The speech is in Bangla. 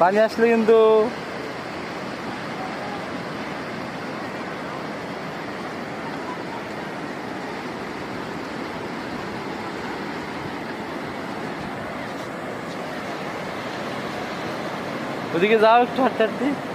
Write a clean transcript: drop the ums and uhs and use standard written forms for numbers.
পানি আসলে কিন্তু ওদিকে যাও একটু হাঁটতে হাঁটতে।